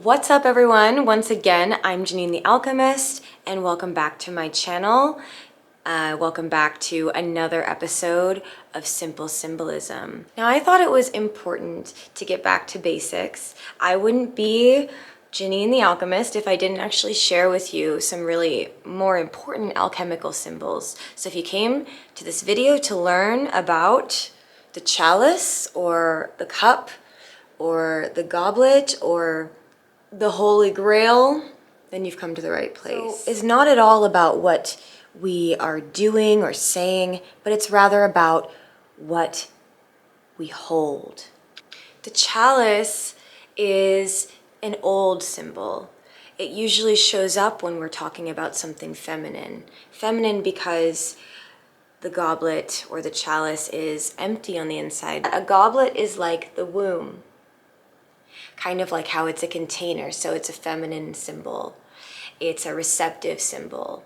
What's up everyone? Once again, I'm Janine the Alchemist and welcome back to my channel. Welcome back to another episode of Simple Symbolism. Now I thought it was important to get back to basics. I wouldn't be Janine the Alchemist if I didn't actually share with you some really more important alchemical symbols. So if you came to this video to learn about the chalice or the cup or the goblet or the Holy Grail, then you've come to the right place. So it's not at all about what we are doing or saying, but it's rather about what we hold. The chalice is an old symbol. It usually shows up when we're talking about something feminine. Feminine because the goblet or the chalice is empty on the inside. A goblet is like the womb, kind of like how it's a container, so it's a feminine symbol. It's a receptive symbol.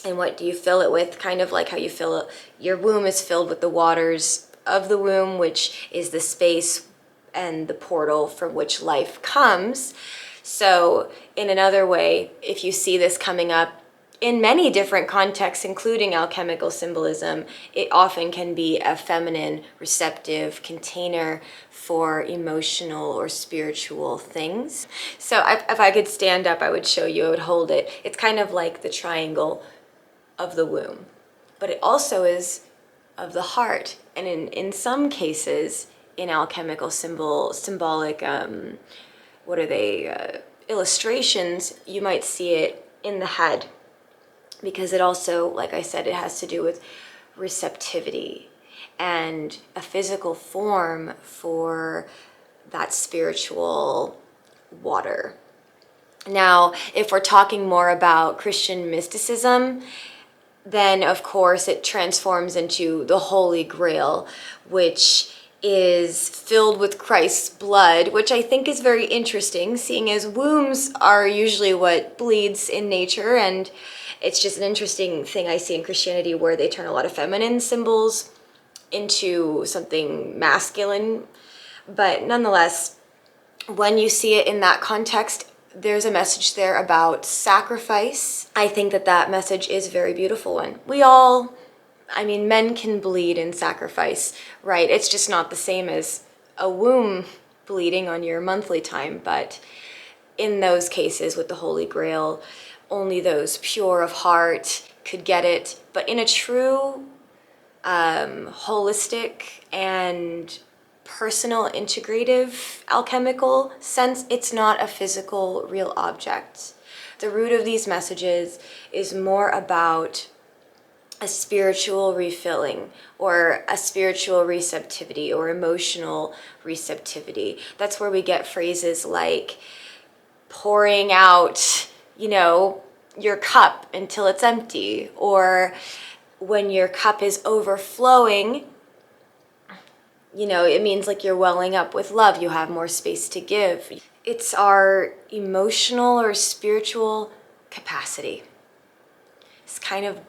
And what do you fill it with? Kind of like how you fill it, your womb is filled with the waters of the womb, which is the space and the portal from which life comes. So in another way, if you see this coming up in many different contexts, including alchemical symbolism, it often can be a feminine, receptive container for emotional or spiritual things. So if I could stand up, I would show you, I would hold it. It's kind of like the triangle of the womb, but it also is of the heart. And in some cases, in alchemical symbolic, illustrations, you might see it in the head, because it also, like I said, it has to do with receptivity and a physical form for that spiritual water. Now, if we're talking more about Christian mysticism, then of course it transforms into the Holy Grail, which is filled with Christ's blood, which I think is very interesting, seeing as wombs are usually what bleeds in nature, and it's just an interesting thing I see in Christianity where they turn a lot of feminine symbols into something masculine. But nonetheless, when you see it in that context, there's a message there about sacrifice. I think that message is a very beautiful one. Men can bleed in sacrifice, right? It's just not the same as a womb bleeding on your monthly time, but in those cases with the Holy Grail, only those pure of heart could get it. But in a true holistic and personal integrative alchemical sense, it's not a physical real object. The root of these messages is more about a spiritual refilling or a spiritual receptivity or emotional receptivity. That's where we get phrases like pouring out, your cup until it's empty, or when your cup is overflowing, it means like you're welling up with love, you have more space to give. It's our emotional or spiritual capacity. It's kind of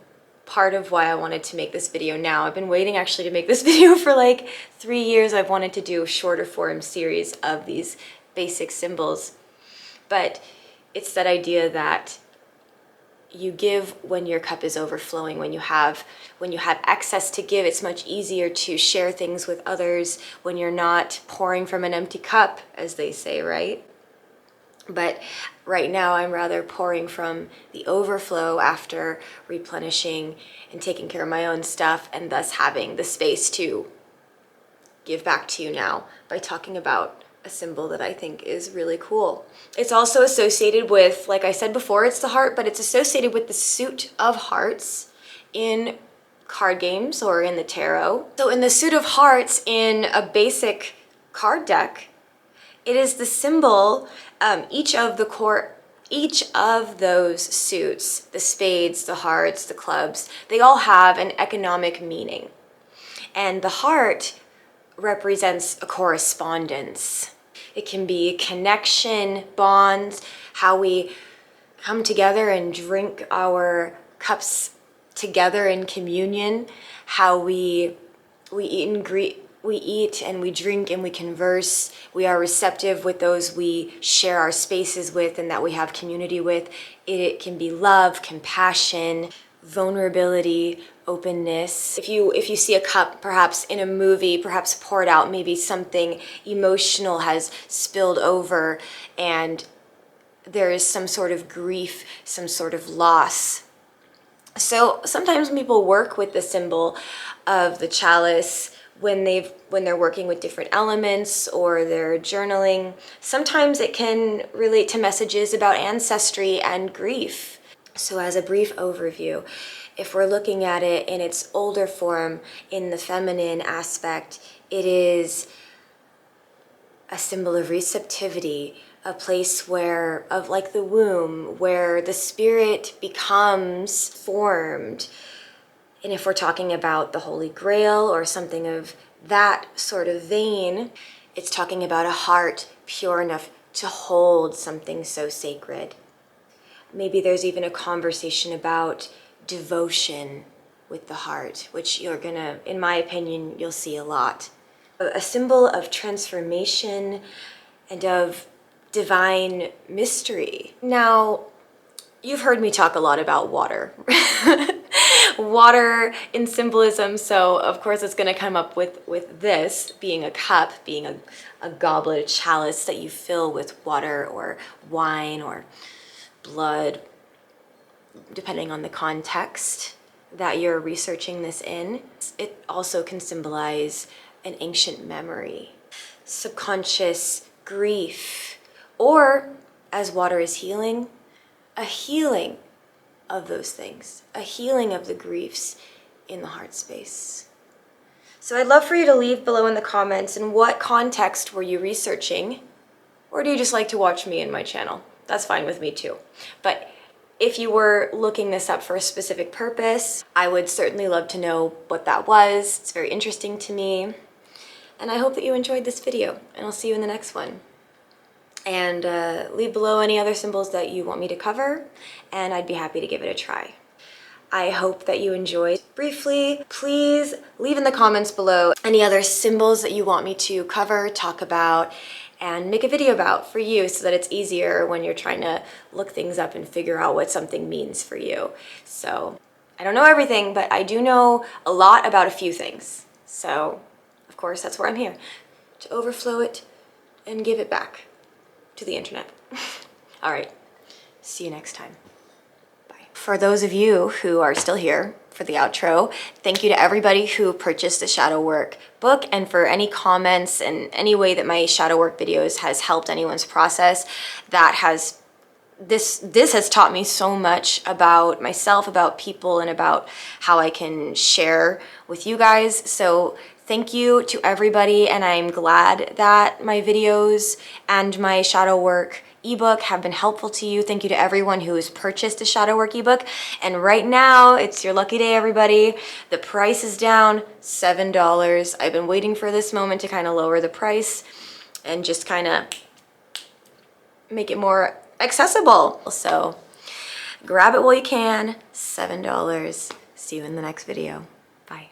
part of why I wanted to make this video now. I've been waiting actually to make this video for like 3 years. I've wanted to do a shorter form series of these basic symbols. But it's that idea that you give when your cup is overflowing. When you have excess to give, it's much easier to share things with others when you're not pouring from an empty cup, as they say, right? But right now I'm rather pouring from the overflow after replenishing and taking care of my own stuff, and thus having the space to give back to you now by talking about a symbol that I think is really cool. It's also associated with, like I said before, it's the heart, but it's associated with the suit of hearts in card games or in the tarot. So in the suit of hearts in a basic card deck, it is the symbol, each of those suits, the spades, the hearts, the clubs, they all have an economic meaning. And the heart represents a correspondence. It can be connection, bonds, how we come together and drink our cups together in communion, how we eat and we eat and we drink and we converse, we are receptive with those we share our spaces with and that we have community with. It can be love, compassion, vulnerability, openness. If you see a cup perhaps in a movie, perhaps poured out, maybe something emotional has spilled over and there is some sort of grief, some sort of loss. So sometimes when people work with the symbol of the chalice, when they're working with different elements or they're journaling, sometimes it can relate to messages about ancestry and grief. So as a brief overview, if we're looking at it in its older form, in the feminine aspect, it is a symbol of receptivity, a place where, of like the womb, where the spirit becomes formed. And if we're talking about the Holy Grail or something of that sort of vein, it's talking about a heart pure enough to hold something so sacred. Maybe there's even a conversation about devotion with the heart, which you're gonna, in my opinion, you'll see a lot. A symbol of transformation and of divine mystery. Now, you've heard me talk a lot about water. Water in symbolism, so of course it's going to come up with this being a cup, being a goblet, a chalice that you fill with water or wine or blood, depending on the context that you're researching this in. It also can symbolize an ancient memory, subconscious grief, or as water is healing, a healing of those things, a healing of the griefs in the heart space. So I'd love for you to leave below in the comments in what context were you researching, or do you just like to watch me and my channel? That's fine with me too. But if you were looking this up for a specific purpose, I would certainly love to know what that was. It's very interesting to me. And I hope that you enjoyed this video, and I'll see you in the next one. And leave below any other symbols that you want me to cover, and I'd be happy to give it a try. I hope that you enjoyed. Briefly, please leave in the comments below any other symbols that you want me to cover, talk about, and make a video about for you so that it's easier when you're trying to look things up and figure out what something means for you. So I don't know everything, but I do know a lot about a few things. So of course, that's where I'm here, to overflow it and give it back to the internet. All right, see you next time. Bye. For those of you who are still here for the outro, thank you to everybody who purchased the shadow work book, and for any comments and any way that my shadow work videos has helped anyone's process. This has taught me so much about myself, about people, and about how I can share with you guys. So thank you to everybody, and I'm glad that my videos and my shadow work ebook have been helpful to you. Thank you to everyone who has purchased a shadow work ebook. And right now, it's your lucky day, everybody. The price is down $7. I've been waiting for this moment to kind of lower the price and just kind of make it more accessible. So grab it while you can. $7. See you in the next video. Bye.